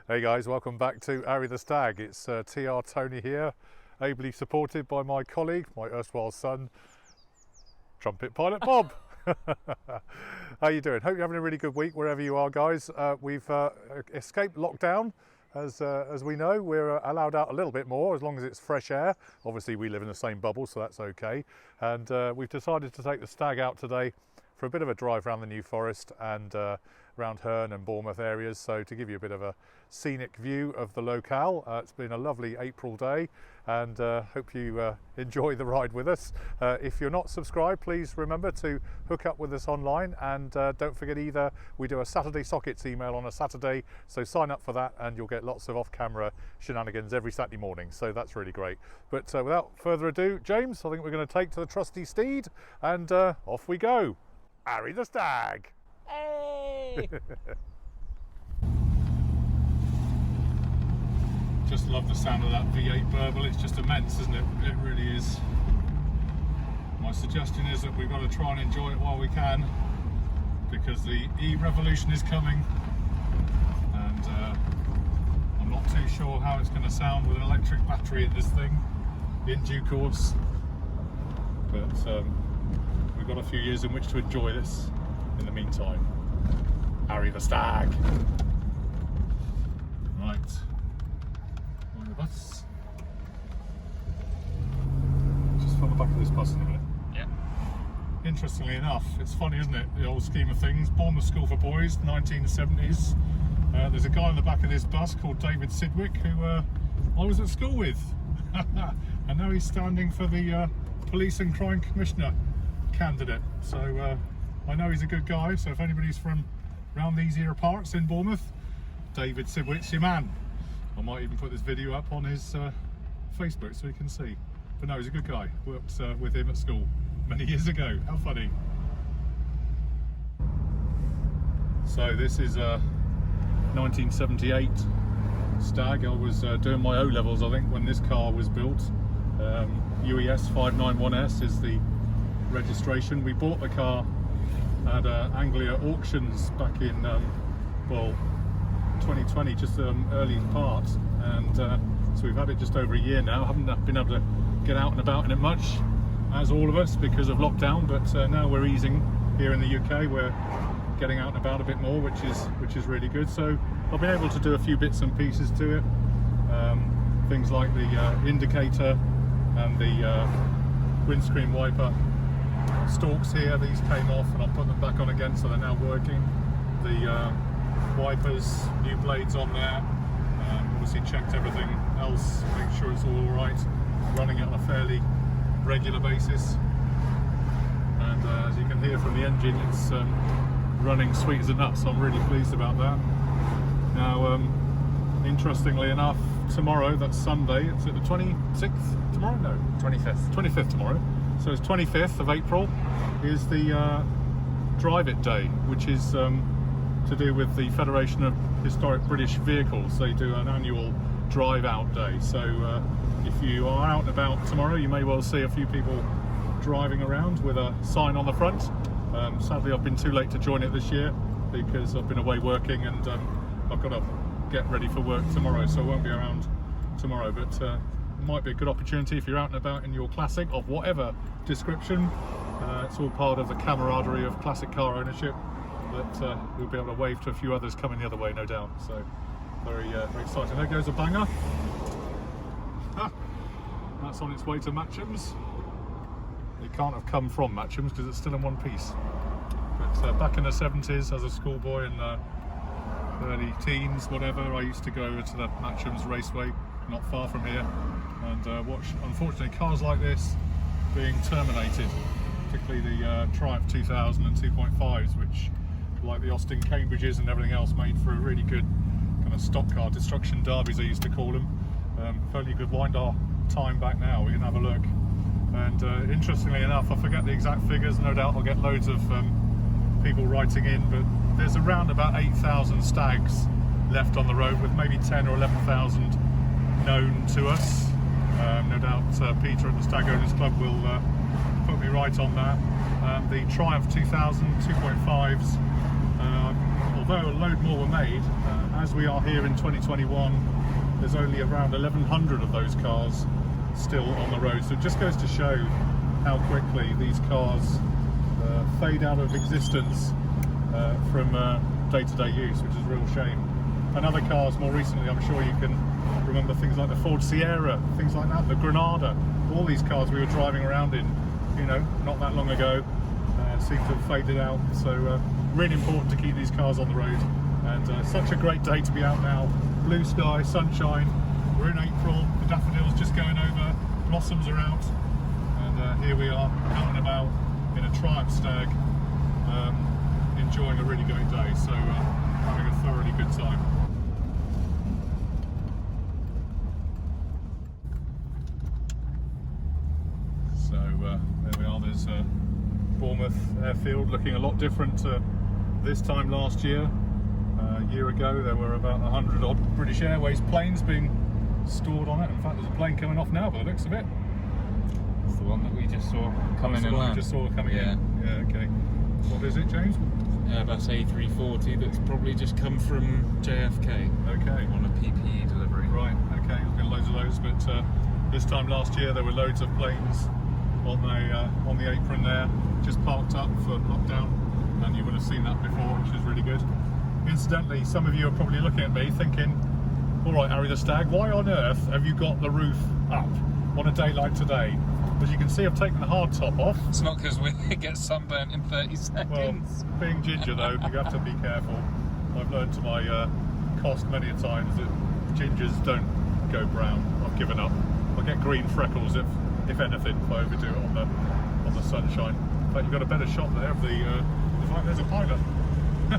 Hey guys, welcome back to Arry The Stag. It's TR Tony here, ably supported by my colleague, my erstwhile son, Trumpet Pilot Bob. How you doing? Hope you're having a really good week wherever you are, guys. We've escaped lockdown. As we know, we're allowed out a little bit more as long as it's fresh air. Obviously we live in the same bubble, so that's okay. And we've decided to take the stag out today for a bit of a drive around the New Forest and around Herne and Bournemouth areas, so to give you a bit of a scenic view of the locale. It's been a lovely April day, and hope you enjoy the ride with us. If you're not subscribed, please remember to hook up with us online, and don't forget either, we do a Saturday Sockets email on a Saturday, so sign up for that and you'll get lots of off-camera shenanigans every Saturday morning, so that's really great. But without further ado, James, I think we're going to take to the trusty steed, and off we go. Arry the Stag! Hey! Just love the sound of that V8 burble. It's just immense, isn't it? It really is. My suggestion is that we've got to try and enjoy it while we can, because the E-revolution is coming, and I'm not too sure how it's going to sound with an electric battery in this thing in due course, but we've got a few years in which to enjoy this. In the meantime, Arry the Stag. Right, on the bus. Just on the back of this bus in a minute. Yeah. Interestingly enough, it's funny, isn't it? The old scheme of things. Bournemouth School for Boys, 1970s. There's a guy on the back of this bus called David Sidwick who I was at school with, and now he's standing for the Police and Crime Commissioner candidate. So I know he's a good guy, so if anybody's from around these era parts in Bournemouth, David Sidwick's your man. I might even put this video up on his Facebook so you can see. But no, he's a good guy. Worked with him at school many years ago. How funny. So this is a 1978 Stag. I was doing my O-levels, I think, when this car was built. UES 591S is the registration. We bought the car at Anglia Auctions back in well, 2020, just early part, and so we've had it just over a year now. Haven't been able to get out and about in it much, as all of us, because of lockdown, but now we're easing here in the UK. We're getting out and about a bit more, which is really good. So I've been able to do a few bits and pieces to it, things like the indicator and the windscreen wiper stalks here. These came off and I'll put them back on again, so they're now working. The wipers, new blades on there. Obviously checked everything else, make sure it's all right. Running it on a fairly regular basis, and as you can hear from the engine, it's running sweet as a nut, so I'm really pleased about that. Now, interestingly enough, tomorrow, that's Sunday, it's at the 26th tomorrow? No, 25th. 25th tomorrow. So it's 25th of April is the Drive It Day, which is to do with the Federation of Historic British Vehicles. They do an annual drive out day. So if you are out and about tomorrow, you may well see a few people driving around with a sign on the front. Sadly, I've been too late to join it this year because I've been away working, and I've got to get ready for work tomorrow, so I won't be around tomorrow, but might be a good opportunity if you're out and about in your classic of whatever description. It's all part of the camaraderie of classic car ownership, that we'll be able to wave to a few others coming the other way, no doubt. So very exciting. There goes a banger. That's on its way to Matcham's. It can't have come from Matcham's because it's still in one piece. But back in the 70s, as a schoolboy and early teens, whatever, I used to go over to the Matcham's Raceway, not far from here, and watch, unfortunately, cars like this being terminated, particularly the Triumph 2000 and 2.5s, which, like the Austin Cambridges and everything else, made for a really good kind of stock car destruction derbies, I used to call them. Fairly good wind our time back now. We can have a look. And interestingly enough, I forget the exact figures, no doubt I'll get loads of people writing in, but there's around about 8,000 stags left on the road, with maybe 10 or 11,000 known to us. No doubt Peter at the Stag Owners Club will put me right on that. The Triumph 2000 2.5s, although a load more were made, as we are here in 2021, there's only around 1,100 of those cars still on the road. So it just goes to show how quickly these cars fade out of existence from day-to-day use, which is a real shame. And other cars more recently, I'm sure you can remember things like the Ford Sierra, things like that, the Granada, all these cars we were driving around in, you know, not that long ago, seem to have faded out. So really important to keep these cars on the road, and such a great day to be out now. Blue sky, sunshine, we're in April, the daffodils just going over, blossoms are out, and here we are out and about in a Triumph Stag, enjoying a really great day, so having a thoroughly good time. So there we are, there's Bournemouth Airfield, looking a lot different to this time last year. A year ago there were about 100 odd British Airways planes being stored on it. In fact, there's a plane coming off now by the looks of it. It's the one that we just saw coming in. We just saw coming in. Yeah, okay. What is it, James? Airbus A340 that's probably just come from JFK. Okay. On a PPE delivery. Right, okay, there's been loads of those, but this time last year there were loads of planes on the apron there, just parked up for lockdown, and you would have seen that before, which is really good. Incidentally, some of you are probably looking at me thinking, all right, Arry the Stag, why on earth have you got the roof up on a day like today? As you can see, I've taken the hard top off. It's not because we get sunburnt in 30 seconds. Well, being ginger though, you have to be careful. I've learned to my cost many a times that gingers don't go brown. I've given up. I'll get green freckles if anything, if I overdo it on the sunshine. In fact, you've got a better shot there of the fact there's a pilot. I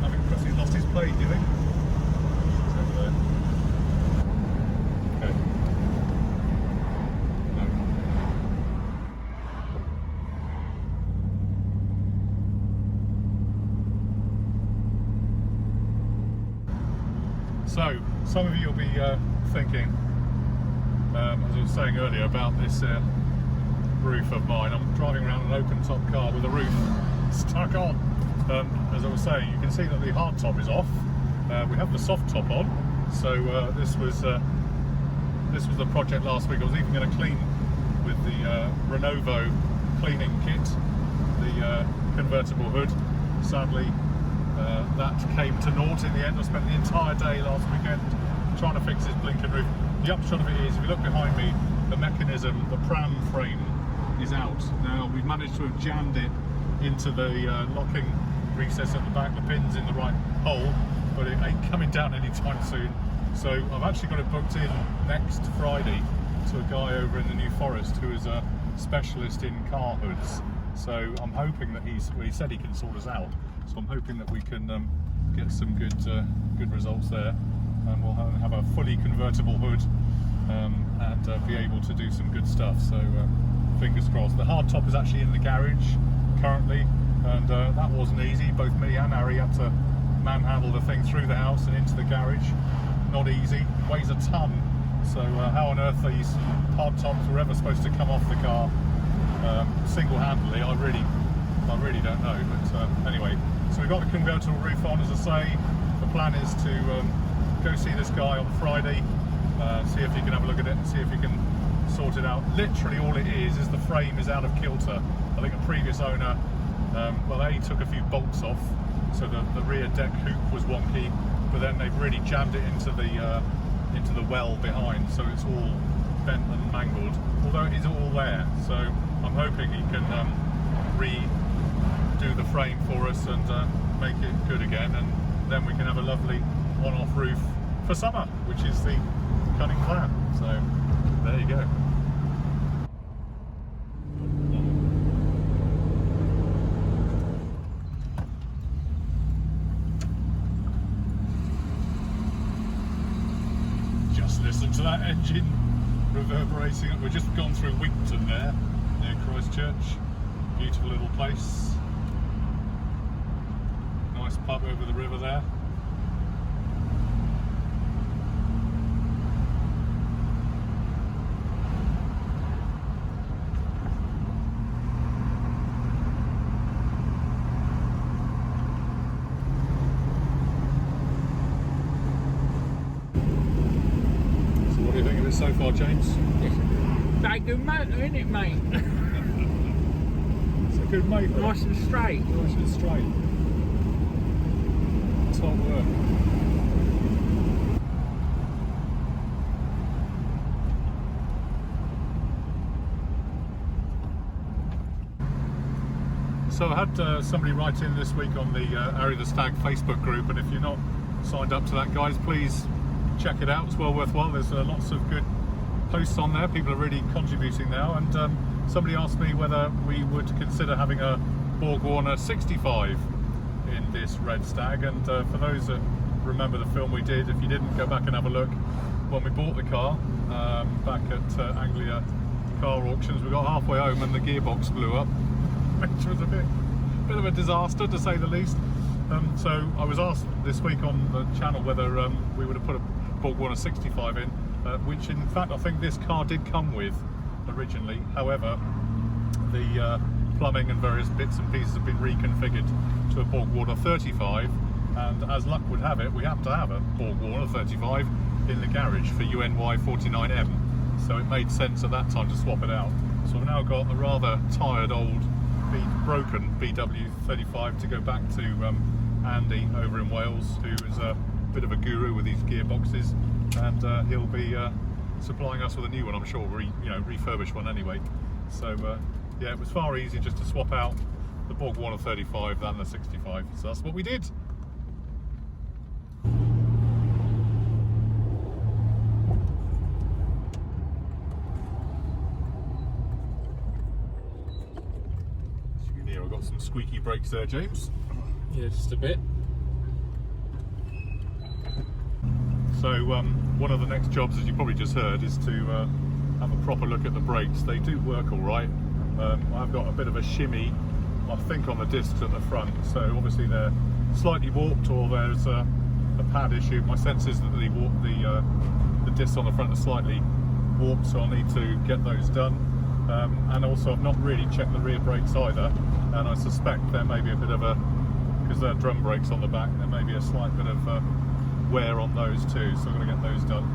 think perhaps he's lost his plane, do you think? It's over there. Okay. No. So, some of you will be thinking, as I was saying earlier, about this roof of mine. I'm driving around an open top car with a roof stuck on. As I was saying, you can see that the hard top is off. We have the soft top on. So this was the project last week. I was even going to clean with the Renovo cleaning kit the convertible hood. Sadly, that came to naught in the end. I spent the entire day last weekend trying to fix this blinking roof. The upshot of it is, if you look behind me, the mechanism, the pram frame is out. Now, we've managed to have jammed it into the locking recess at the back, the pin's in the right hole, but it ain't coming down anytime soon. So I've actually got it booked in next Friday to a guy over in the New Forest who is a specialist in car hoods. So I'm hoping that he said he can sort us out. So I'm hoping that we can get some good results there, and we'll have a fully convertible hood and be able to do some good stuff. So fingers crossed. The hard top is actually in the garage currently, and that wasn't easy. Both me and Arry had to manhandle the thing through the house and into the garage. Not easy. Weighs a ton. So how on earth these hard tops were ever supposed to come off the car single-handedly, I really don't know. But anyway, so we've got the convertible roof on, as I say. The plan is to go see this guy on Friday, see if he can have a look at it and see if he can sort it out. Literally all it is the frame is out of kilter. I think a previous owner, well, they took a few bolts off, so the rear deck hoop was wonky, but then they've really jammed it into the well behind, so it's all bent and mangled, although it is all there. So I'm hoping he can redo the frame for us and make it good again, and then we can have a lovely on-off roof for summer, which is the cunning plan. So there you go. Just listen to that engine reverberating. We've just gone through Wigton there, near Christchurch. Beautiful little place. Nice pub over the river there. so far, James? Very good motor, isn't it, mate? It's a good motor. Nice and straight. Nice and straight. Top work. So I had somebody write in this week on the Arry The Stag Facebook group, and if you're not signed up to that, guys, please check it out. It's well worthwhile. There's lots of good posts on there. People are really contributing now, and somebody asked me whether we would consider having a Borg Warner 65 in this red Stag. And for those that remember the film we did, if you didn't, go back and have a look. When we bought the car back at Anglia car auctions, we got halfway home and the gearbox blew up, which was a bit of a disaster, to say the least. So I was asked this week on the channel whether we would have put a Borg Warner 65 in, which in fact I think this car did come with originally. However, the plumbing and various bits and pieces have been reconfigured to a Borg Warner 35, and as luck would have it, we happen to have a Borg Warner 35 in the garage for UNY 49M, so it made sense at that time to swap it out. So I've now got a rather tired old broken BW35 to go back to Andy over in Wales, who is a bit of a guru with these gearboxes, and he'll be supplying us with a new one, I'm sure, refurbished one anyway. So yeah, it was far easier just to swap out the Borg Warner 35 than the 65, so that's what we did. I've got some squeaky brakes there, James. Yeah, just a bit. So one of the next jobs, as you probably just heard, is to have a proper look at the brakes. They do work all right. I've got a bit of a shimmy, I think, on the discs at the front, so obviously they're slightly warped, or there's a pad issue. My sense is that the discs on the front are slightly warped, so I'll need to get those done. And also I've not really checked the rear brakes either, and I suspect there may be a bit of a, because they're drum brakes on the back, there may be a slight bit of wear on those too, so I'm going to get those done.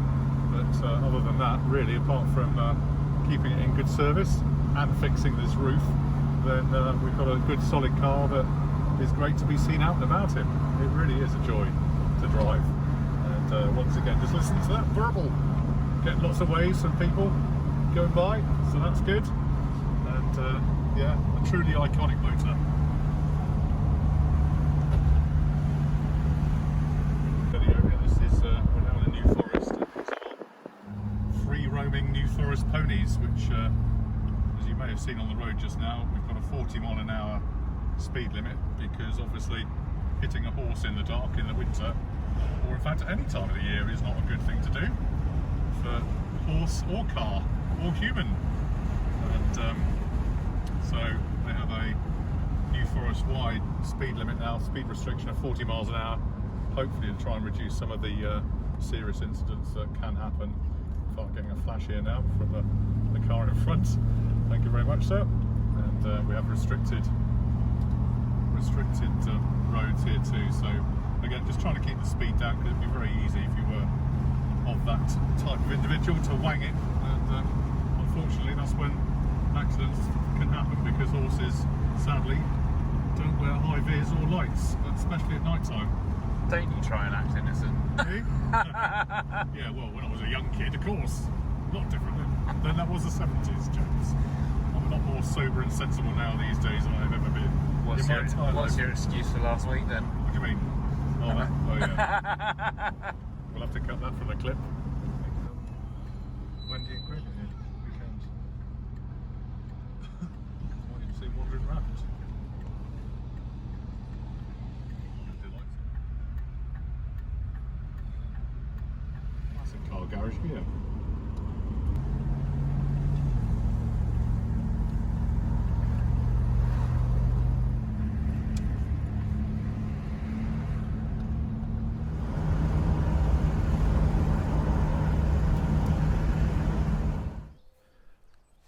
But other than that, really, apart from keeping it in good service and fixing this roof, then we've got a good solid car that is great to be seen out and about in. It really is a joy to drive, and once again, just listen to that verbal, getting lots of waves from people going by, so that's good. And yeah, a truly iconic motor. This is we're now in a New Forest. These are free roaming New Forest ponies, which as you may have seen on the road just now, we've got a 40-mile-an-hour speed limit, because obviously hitting a horse in the dark in the winter, or in fact at any time of the year, is not a good thing to do for horse or car or human. And so they have a New Forest wide speed limit now, speed restriction of 40 miles an hour, hopefully to try and reduce some of the serious incidents that can happen. I'm getting a flash here now from the car in front. Thank you very much, sir. And we have restricted roads here too, so again, just trying to keep the speed down, because it'd be very easy if you were of that type of individual to wang it, and unfortunately that's when accidents can happen, because horses sadly don't wear high vis or lights, especially at night time. Don't you try and act innocent. Yeah, well, when I was a young kid, of course, a lot different then that was the 70s, James. I'm a lot more sober and sensible now these days than I've ever been. What's your excuse for last week then? What do you mean? Oh yeah. We'll have to cut that from the clip. Wendy and Greg are here weekend. Why didn't you see wandering around? That's a car garage here.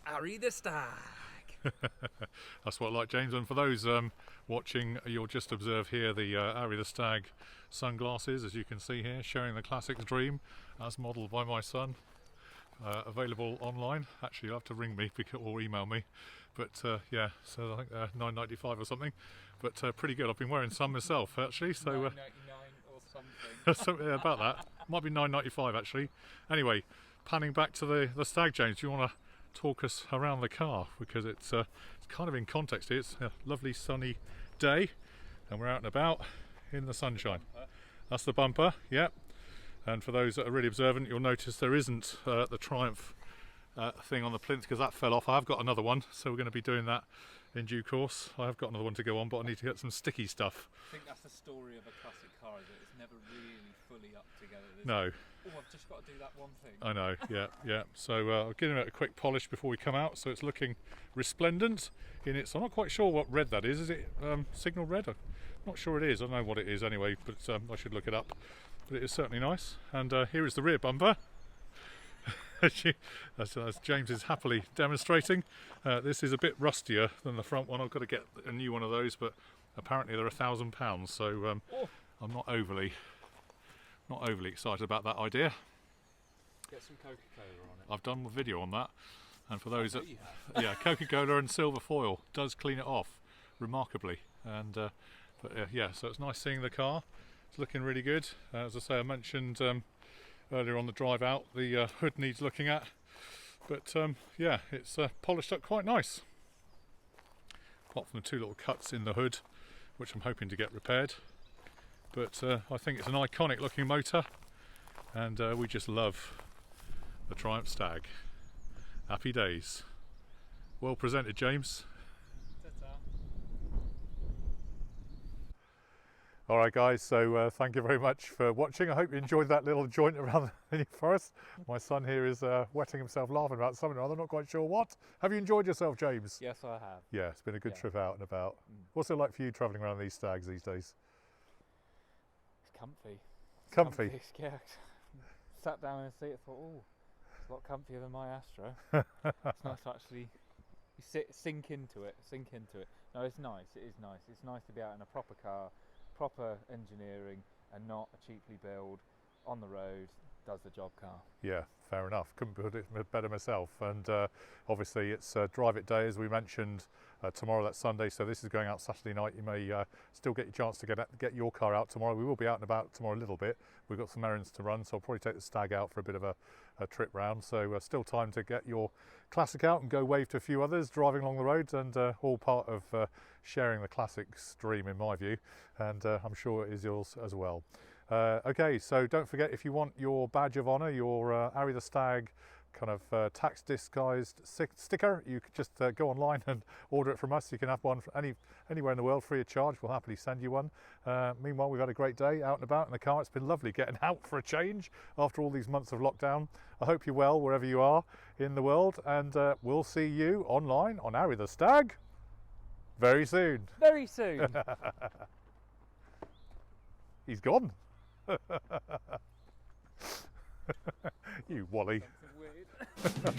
Arry The Stag. That's what I like, James. And for those watching, you'll just observe here the Arry The Stag sunglasses, as you can see here, showing the classics dream as modelled by my son. available online. Actually, you'll have to ring me or email me, but yeah, so I think they're £9.95 or something, but pretty good. I've been wearing some myself actually, so $9.99 or something. something about that. Might be £9.95 actually. Anyway, panning back to the Stag, James, do you want to talk us around the car, because it's kind of in context here. It's a lovely sunny day and we're out and about in the sunshine. That's the bumper, yeah. And for those that are really observant, you'll notice there isn't the Triumph thing on the plinth, because that fell off. I have got another one, so we're going to be doing that in due course. I have got another one to go on, but I need to get some sticky stuff. I think that's the story of a classic car, is that it's never really fully up together. No. Oh, I've just got to do that one thing. I know, yeah, yeah. So I'll give it a quick polish before we come out, so it's looking resplendent in its. I'm not quite sure what red that is. Is it signal red? I'm not sure it is. I don't know what it is anyway, but I should look it up. But it is certainly nice. And here is the rear bumper. as James is happily demonstrating. This is a bit rustier than the front one. I've got to get a new one of those, but apparently they're £1,000. So I'm not overly excited about that idea. Get some Coca-Cola on it. I've done a video on that, and for those that, yeah, Coca-Cola and silver foil does clean it off remarkably. And but yeah, so it's nice seeing the car. It's looking really good. As I say, I mentioned earlier on the drive out, the hood needs looking at, but yeah, it's polished up quite nice. Apart from the two little cuts in the hood, which I'm hoping to get repaired. But I think it's an iconic looking motor, and we just love the Triumph Stag. Happy days. Well presented, James. Ta-ta. Alright guys, so thank you very much for watching. I hope you enjoyed that little jaunt around the New Forest. My son here is wetting himself laughing about something or other, not quite sure what. Have you enjoyed yourself, James? Yes, I have. Yeah, it's been a good trip out and about. What's it like for you travelling around these Stags these days? It's comfy. Comfy? Yeah. Sat down in a seat and thought, oh, it's a lot comfier than my Astra. It's nice to actually sink into it. No, it's nice. It is nice. It's nice to be out in a proper car, proper engineering, and not a cheaply built, on the road, does the job car. Yeah, fair enough. Couldn't put it better myself. And obviously it's Drive It Day, as we mentioned. Tomorrow, that's Sunday, so this is going out Saturday night. You may still get your chance to get your car out tomorrow. We will be out and about tomorrow a little bit. We've got some errands to run, so I'll probably take the Stag out for a bit of a trip round. So still time to get your classic out and go wave to a few others driving along the roads, and all part of sharing the classics dream, in my view. And I'm sure it is yours as well. Okay, so don't forget, if you want your badge of honour, your Arry The Stag kind of tax disguised sticker, you could just go online and order it from us. You can have one anywhere in the world free of charge. We'll happily send you one. Meanwhile, we've had a great day out and about in the car. It's been lovely getting out for a change after all these months of lockdown. I hope you're well wherever you are in the world, and we'll see you online on Arry The Stag very soon. Very soon. He's gone. You Wally. Weird.